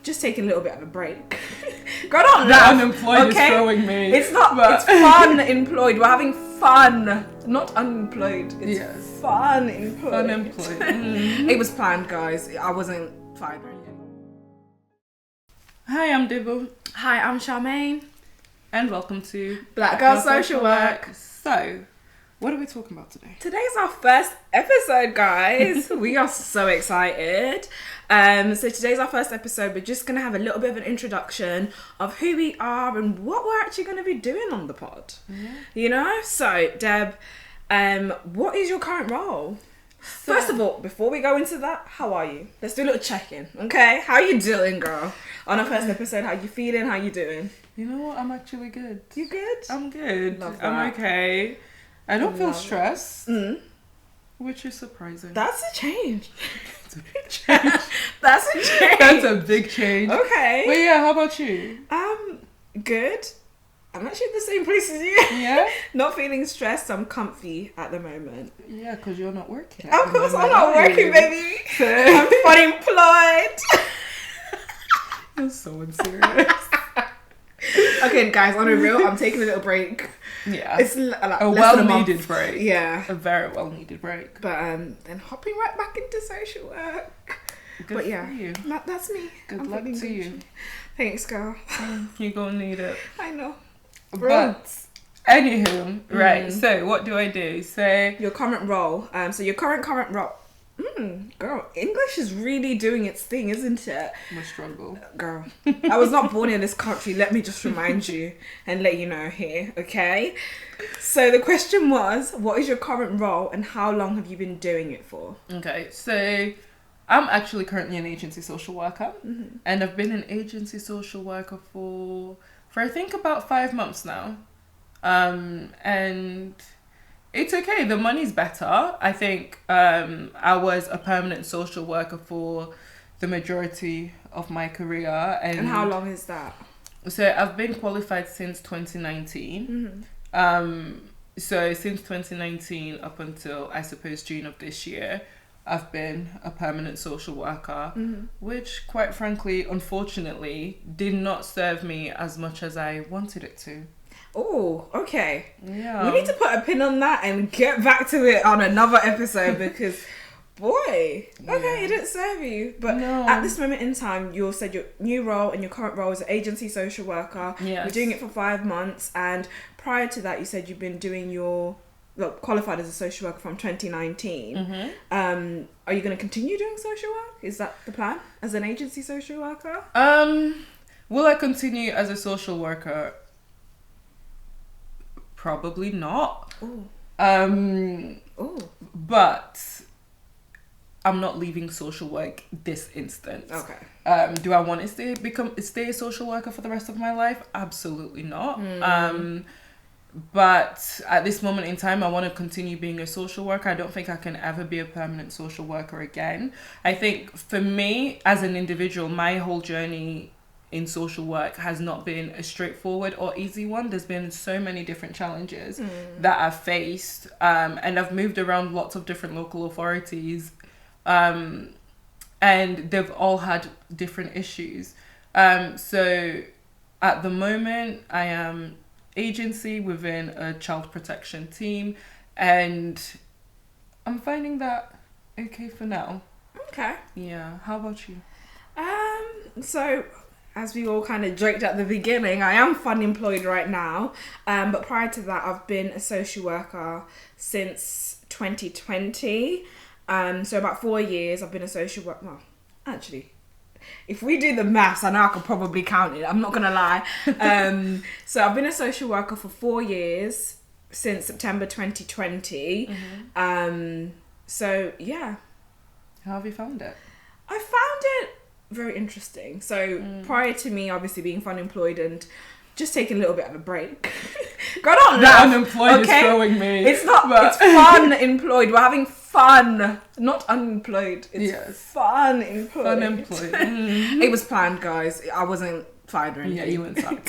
just taking a little bit of a break. Go on, the unemployed is throwing me. It's not. But... It's fun employed. We're having fun, not unemployed. It's fun employed. Unemployed. It was planned, guys. I wasn't fine. Hi, I'm Dibble. Hi, I'm Charmaine. And welcome to Black Girl Social Work. So, what are we talking about today? Today's our first episode, guys. We are so excited. So today's our first episode. We're just going to have a little bit of an introduction of who we are and what we're actually going to be doing on the pod. Yeah. You know? So, Deb, what is your current role? So, first of all, before we go into that, how are you? Let's do a little check-in, okay? How you doing, girl? On our first episode, how you feeling? How you doing? You know what? I'm actually good. You good? I'm good. Love that. I'm okay. I don't feel stressed, which is surprising. That's a change. It's a big change. That's a change. That's a big change. Okay. But yeah, how about you? Good. I'm actually in the same place as you. Yeah? Not feeling stressed. I'm comfy at the moment. Yeah, because you're not working. Of course I'm not working, baby. I'm unemployed. You're so unserious. Okay, guys, on a real, I'm taking a little break. Yeah. It's like a well-needed break. Yeah. A very well-needed break. But then hopping right back into social work. Good but yeah, for you. That's me. Good luck to you. Thanks, girl. You're going to need it. I know. But, anywho, right, so what do I do? So, your current role. So your current role. Girl, English is really doing its thing, isn't it? My struggle. Girl, I was not born in this country. Let me just remind you and let you know here, okay? So the question was, what is your current role and how long have you been doing it for? Okay, so I'm actually currently an agency social worker, and I've been an agency social worker for I think about 5 months now, and it's okay. The money's better. I think I was a permanent social worker for the majority of my career, and how long is that? So I've been qualified since 2019. So since 2019 up until I suppose June of this year, I've been a permanent social worker, which quite frankly, unfortunately, did not serve me as much as I wanted it to. Oh, okay. Yeah. We need to put a pin on that and get back to it on another episode because, boy, it didn't serve you. But at this moment in time, you said your new role and your current role is an agency social worker. Yes. You're doing it for 5 months. And prior to that, you said you've been doing qualified as a social worker from 2019. Are you going to continue doing social work? Is that the plan as an agency social worker? Will I continue as a social worker? Probably not. But I'm not leaving social work this instant. Okay. Do I want to stay a social worker for the rest of my life? Absolutely not. But at this moment in time, I want to continue being a social worker. I don't think I can ever be a permanent social worker again. I think for me as an individual, my whole journey in social work has not been a straightforward or easy one. There's been so many different challenges that I've faced, and I've moved around lots of different local authorities, and they've all had different issues. So at the moment, I am agency within a child protection team, and I'm finding that okay for now. Okay. Yeah. How about you? So as we all kind of joked at the beginning, I am unemployed right now. But prior to that, I've been a social worker since 2020. So about 4 years I've been a social worker. Well, actually, if we do the maths, I know I could probably count it. I'm not going to lie. So I've been a social worker for 4 years since September 2020. So yeah. How have you found it? I found it very interesting. So prior to me obviously being unemployed and just taking a little bit of a break. Go on, the unemployed is throwing me. It's not. It's fun employed. We're having fun, not unemployed. It's fun employed. Unemployed. It was planned, guys. I wasn't fired or anything. Yeah, you weren't sacked.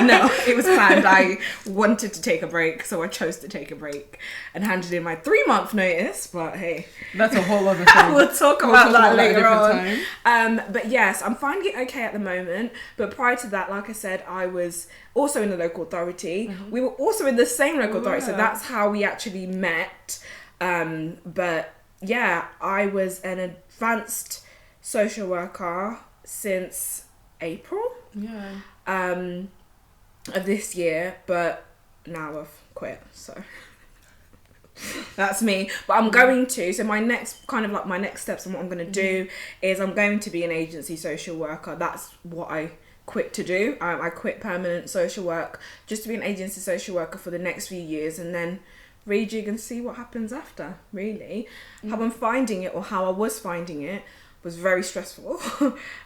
No, it was planned. I wanted to take a break, so I chose to take a break and handed in my 3-month notice. But hey, that's a whole other thing. We'll talk about that later on. Time. But yes, I'm finding it okay at the moment. But prior to that, like I said, I was also in the local authority. Mm-hmm. We were also in the same local authority, so that's how we actually met. But yeah, I was an advanced social worker since April of this year, but now I've quit, so that's me. But I'm going to, so my next steps and what I'm going to do is I'm going to be an agency social worker. That's what I quit to do. I quit permanent social work just to be an agency social worker for the next few years, and then rejig and see what happens after, really. How I'm finding it, or how I was finding it, was very stressful.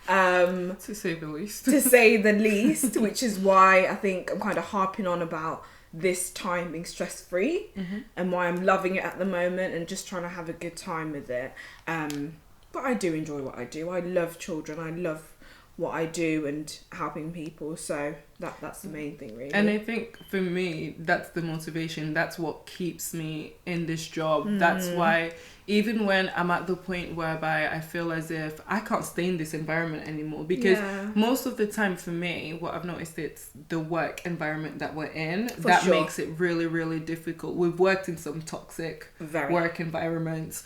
To say the least. To say the least, which is why I think I'm kind of harping on about this time being stress-free and why I'm loving it at the moment and just trying to have a good time with it. But I do enjoy what I do. I love children. I love what I do and helping people, so that's the main thing, really. And I think for me, that's the motivation. That's what keeps me in this job. That's why even when I'm at the point whereby I feel as if I can't stay in this environment anymore, because most of the time for me, what I've noticed, it's the work environment that we're in that makes it really, really difficult. We've worked in some toxic work environments.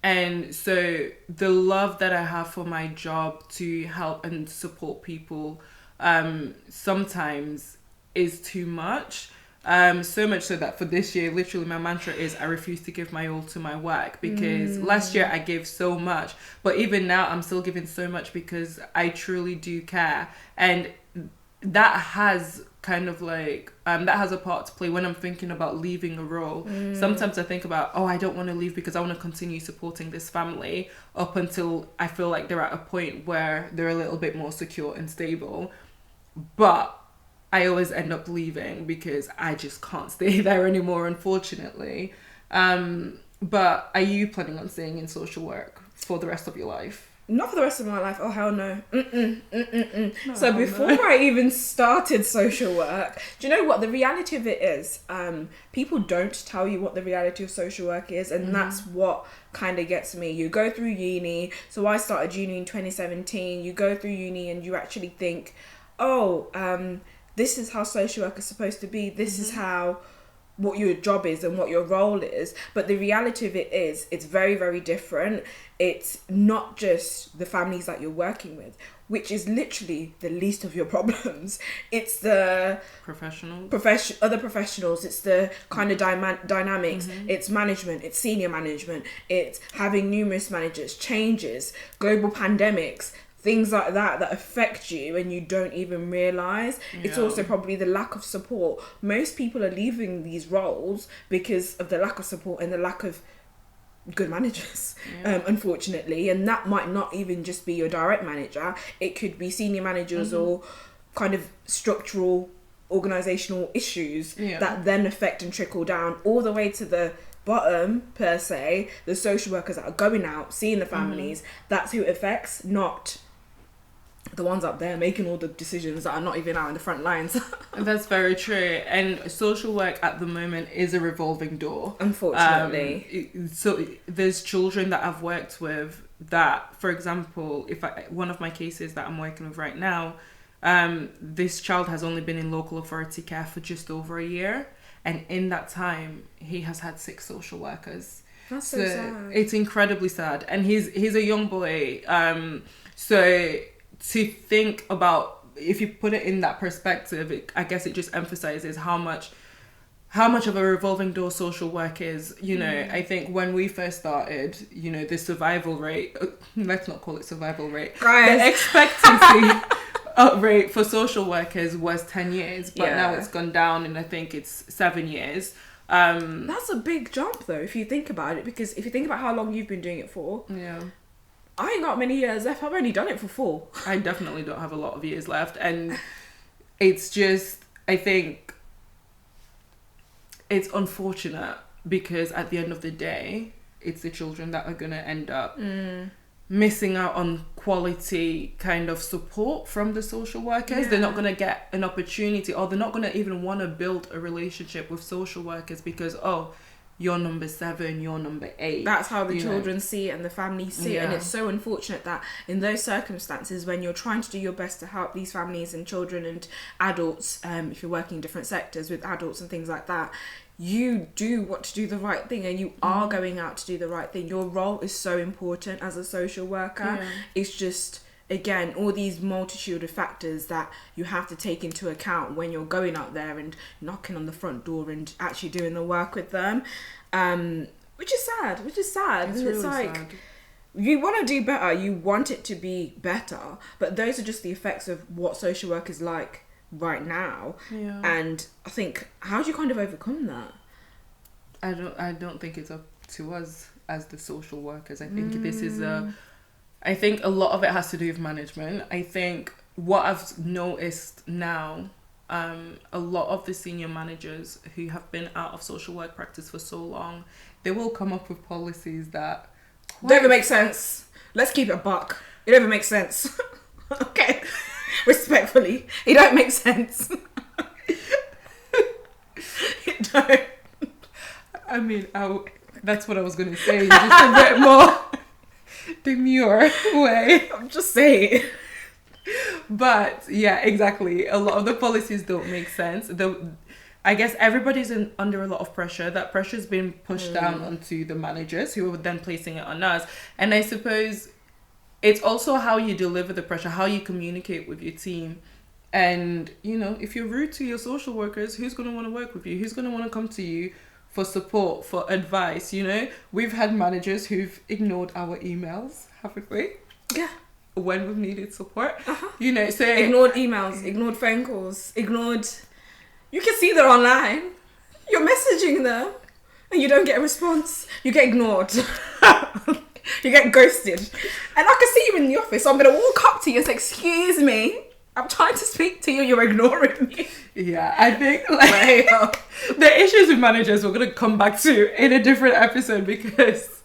And so the love that I have for my job to help and support people sometimes is too much. So much so that for this year, literally my mantra is I refuse to give my all to my work, because last year I gave so much, but even now I'm still giving so much because I truly do care. And that has kind of like that has a part to play when I'm thinking about leaving a role. Sometimes I think about, I don't want to leave because I want to continue supporting this family up until I feel like they're at a point where they're a little bit more secure and stable. But I always end up leaving because I just can't stay there anymore, unfortunately. But are you planning on staying in social work for the rest of your life? Not for the rest of my life. Oh, hell no. So before I even started social work, do you know what? The reality of it is, people don't tell you what the reality of social work is. And that's what kind of gets me. You go through uni. So I started uni in 2017. You go through uni and you actually think, this is how social work is supposed to be. This is what your job is and what your role is. But the reality of it is, it's very, very different. It's not just the families that you're working with, which is literally the least of your problems. It's the other professionals. It's the kind of dynamics. It's management. It's senior management. It's having numerous managers, changes, global pandemics, things like that affect you and you don't even realise. It's also probably the lack of support. Most people are leaving these roles because of the lack of support and the lack of good managers, unfortunately. And that might not even just be your direct manager. It could be senior managers or kind of structural organisational issues that then affect and trickle down all the way to the bottom, per se, the social workers that are going out, seeing the families. That's who it affects, not the ones up there making all the decisions that are not even out in the front lines. That's very true. And social work at the moment is a revolving door, unfortunately. So there's children that I've worked with that, for example, one of my cases that I'm working with right now, this child has only been in local authority care for just over a year, and in that time he has had 6 social workers. That's so sad. It's incredibly sad. And he's a young boy, so to think about, if you put it in that perspective, I guess it just emphasizes how much of a revolving door social work is. I think when we first started, the survival rate, let's not call it survival rate, guys, the expectancy rate for social workers was 10 years, but now it's gone down and I think it's 7 years. That's a big jump though, if you think about it, because if you think about how long you've been doing it for, I ain't got many years left. I've only done it for 4. I definitely don't have a lot of years left. And it's just, I think it's unfortunate because at the end of the day, it's the children that are going to end up missing out on quality kind of support from the social workers. They're not going to get an opportunity, or they're not going to even want to build a relationship with social workers because, oh, you're number 7, you're number 8. That's how the children see it and the families see it. And it's so unfortunate that in those circumstances, when you're trying to do your best to help these families and children and adults, if you're working in different sectors with adults and things like that, you do want to do the right thing, and you are going out to do the right thing. Your role is so important as a social worker. It's just, again, all these multitude of factors that you have to take into account when you're going out there and knocking on the front door and actually doing the work with them, which is sad. It's really like, sad. You want to do better, you want it to be better, but those are just the effects of what social work is like right now. And I think, how do you kind of overcome that? I don't think it's up to us as the social workers. I think this is I think a lot of it has to do with management. I think what I've noticed now, a lot of the senior managers who have been out of social work practice for so long, they will come up with policies that don't even make sense. Let's keep it a buck. It don't even make sense. Okay. Respectfully, it don't make sense. It don't. I mean, that's what I was going to say. Just a bit more demure way. I'm just saying. But yeah, exactly. A lot of the policies don't make sense. I guess everybody's under a lot of pressure. That pressure's been pushed down onto the managers, who are then placing it on us. And I suppose it's also how you deliver the pressure, how you communicate with your team. And, if you're rude to your social workers, who's going to want to work with you? Who's going to want to come to you for support, for advice? We've had managers who've ignored our emails, haven't we? Yeah. When we've needed support. So ignored emails, ignored phone calls, ignored. You can see they're online. You're messaging them and you don't get a response. You get ignored. You get ghosted. And I can see you in the office, so I'm going to walk up to you and say, excuse me, I'm trying to speak to you, you're ignoring me. Yeah, I think the issues with managers we're going to come back to in a different episode, because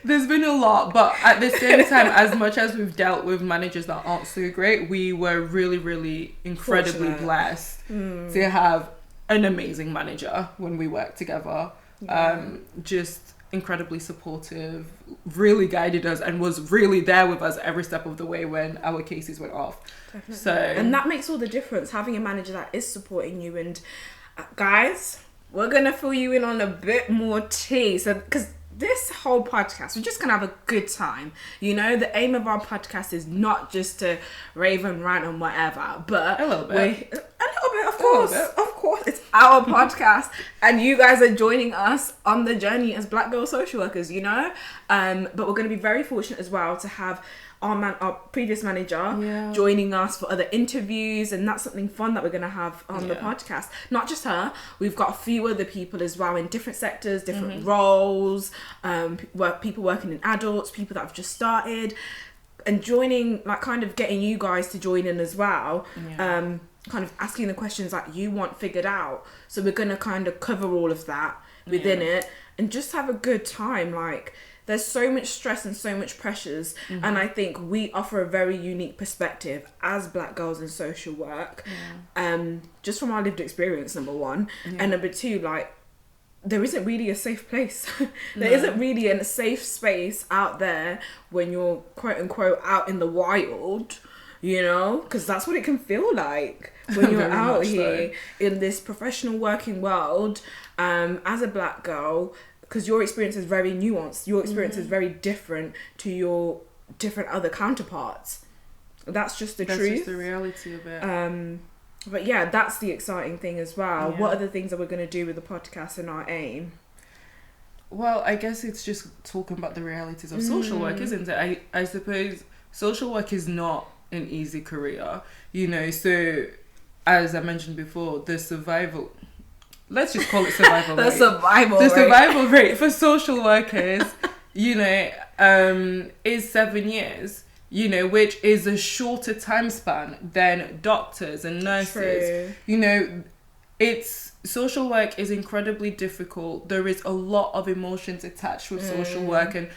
there's been a lot. But at the same time, as much as we've dealt with managers that aren't so great, we were really, really incredibly blessed to have an amazing manager when we worked together. Just incredibly supportive, really guided us, and was really there with us every step of the way when our cases went off. Definitely. And that makes all the difference, having a manager that is supporting you. And guys, we're gonna fill you in on a bit more tea, so because this whole podcast, we're just gonna have a good time. The aim of our podcast is not just to rave and rant and whatever, but a little bit, of course, it's our podcast, and you guys are joining us on the journey as Black girl social workers. But we're going to be very fortunate as well to have our previous manager joining us for other interviews, and that's something fun that we're going to have on the podcast. Not just her, we've got a few other people as well in different sectors, different roles, people working in adults, people that have just started, and joining, kind of getting you guys to join in as well. Kind of asking the questions that you want figured out. So we're going to kind of cover all of that within it and just have a good time. There's so much stress and so much pressures, and I think we offer a very unique perspective as Black girls in social work, just from our lived experience, number one, and number two, there isn't really a safe place. There isn't really a safe space out there when you're quote unquote out in the wild, because that's what it can feel like when you're out here in this professional working world, as a Black girl. Because your experience is very nuanced. Your experience is very different to your different other counterparts. That's just the truth. That's just the reality of it. But yeah, that's the exciting thing as well. What are the things that we're going to do with the podcast and our aim? Well, I guess it's just talking about the realities of social work, isn't it? I suppose social work is not an easy career. So as I mentioned before, the survival... Let's just call it survival rate. The survival rate for social workers, is 7 years, which is a shorter time span than doctors and nurses. True. Social work is incredibly difficult. There is a lot of emotions attached with social work, and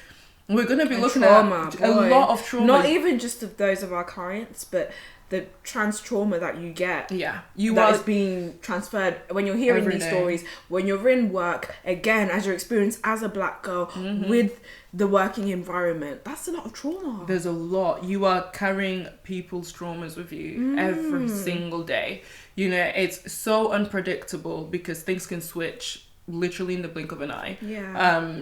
We're going to be And looking trauma, at a boy. lot of trauma. Not even just of those of our clients, but the trans trauma that you get. Yeah. That is being transferred when you're hearing Every these day. stories, when you're in work, again, as your experience as a black girl with the working environment. That's a lot of trauma. There's a lot. You are carrying people's traumas with you every single day. You know, it's so unpredictable because things can switch literally in the blink of an eye. Yeah.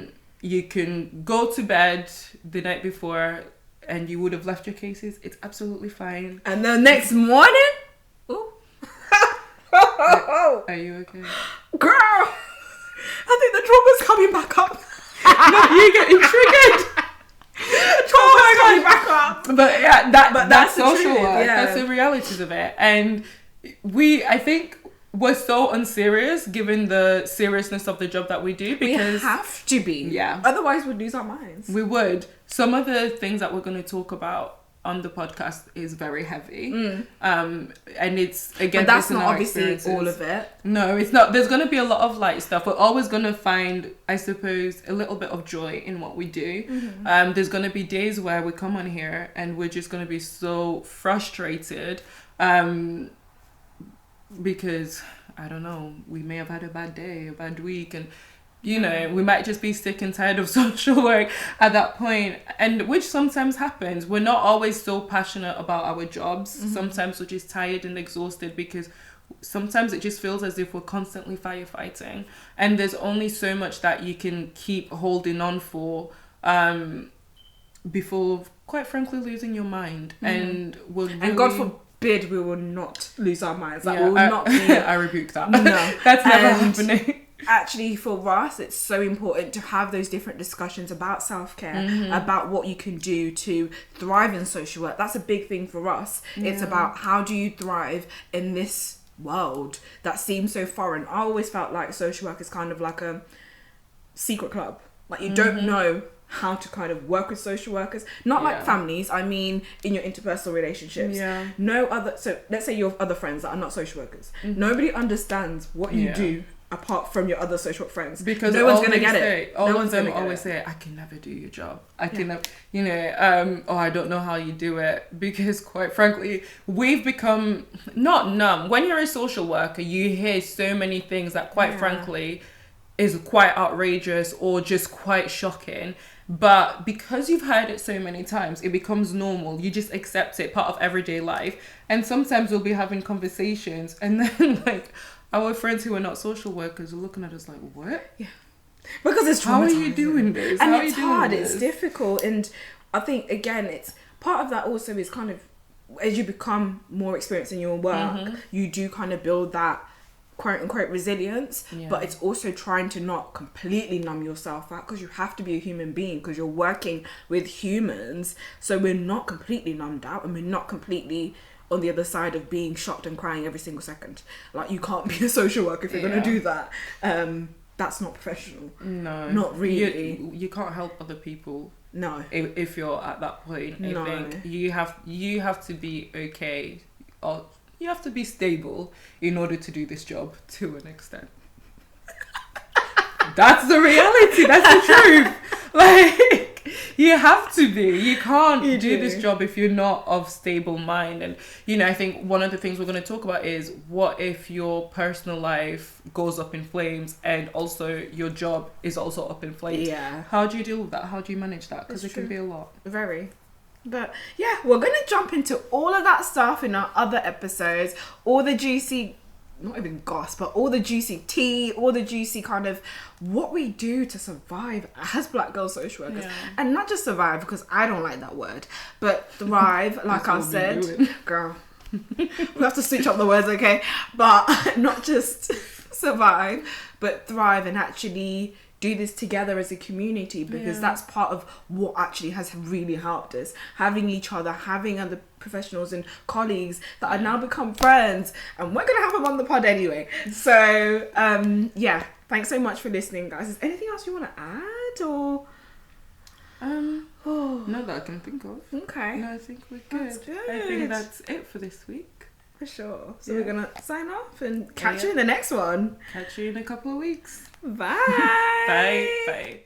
You can go to bed the night before and you would have left your cases. It's absolutely fine. And the next morning, ooh. Are you okay? Girl, I think the trauma's coming back up. No, you're getting triggered. Trauma's coming back up. But yeah, that's the social truth, work. yeah. That's the realities of it. And I think we're so unserious given the seriousness of the job that we do, because we have to be. Yeah. Otherwise we'd lose our minds. we would. Some of the things that we're going to talk about on the podcast is very heavy. And it's, again, But that's based on not our obviously experiences. all of it. No, it's not. There's going to be a lot of light stuff. We're always going to find, I suppose, a little bit of joy in what we do. There's going to be days where we come on here and we're just going to be so frustrated because, I don't know, we may have had a bad day, a bad week, and you know, we might just be sick and tired of social work at that point, and which sometimes happens. We're not always so passionate about our jobs. Sometimes we're just tired and exhausted because sometimes it just feels as if we're constantly firefighting, and there's only so much that you can keep holding on for before, quite frankly, losing your mind. And And God forbid we will not lose our minds. Like, Yeah, we will not be... I rebuke that. No. That's never And happening. Actually, for us, it's so important to have those different discussions about self-care, about what you can do to thrive in social work. That's a big thing for us. It's about how do you thrive in this world that seems so foreign. I always felt like social work is kind of like a secret club. Like, you don't know how to kind of work with social workers. Not like families, I mean in your interpersonal relationships. No other... So, let's say you have other friends that are not social workers. Nobody understands what you do apart from your other social work friends, because no one's gonna get it. All No of them one's gonna always get it. say, I can never do your job. I can never, you know, oh, I don't know how you do it, because quite frankly, we've become not numb. When you're a social worker, you hear so many things that quite frankly is quite outrageous or just quite shocking. But because you've heard it so many times, it becomes normal. You just accept it, part of everyday life. And sometimes we'll be having conversations and then like our friends who are not social workers are looking at us like, what? Yeah. Because it's traumatizing. How are you doing this? And How it's are you doing hard, this? it's difficult. And I think, again, it's part of that also is kind of, as you become more experienced in your work, you do kind of build that quote unquote resilience, but it's also trying to not completely numb yourself out, because you have to be a human being, because you're working with humans. So we're not completely numbed out, and we're not completely on the other side of being shocked and crying every single second. Like, you can't be a social worker if you're going to do that. That's not professional. No, not really. You can't help other people. No, if you're at that point. No. I think you have to be okay, or you have to be stable in order to do this job to an extent. That's the reality. That's the truth. Like, you have to be. You can't do this job if you're not of stable mind. And, you know, I think one of the things we're going to talk about is, what if your personal life goes up in flames and also your job is also up in flames? Yeah. How do you deal with that? How do you manage that? Because it true. can be a lot. Very. But yeah, we're going to jump into all of that stuff in our other episodes. All the juicy, not even gossip, but all the juicy tea, all the juicy kind of what we do to survive as black girl social workers. And not just survive, because I don't like that word, but thrive, like I said. Girl, we have to switch up the words, okay? But not just survive, but thrive, and actually do this together as a community, because that's part of what actually has really helped us. Having each other, having other professionals and colleagues that are now become friends, and we're gonna have them on the pod anyway. So yeah, thanks so much for listening, guys. Is there anything else you want to add, or Not that I can think of. okay? No, I think we're good. That's good. I think that's it for this week. For sure. So we're gonna sign off and catch you in the next one. Catch you in a couple of weeks. Bye. Bye. Bye.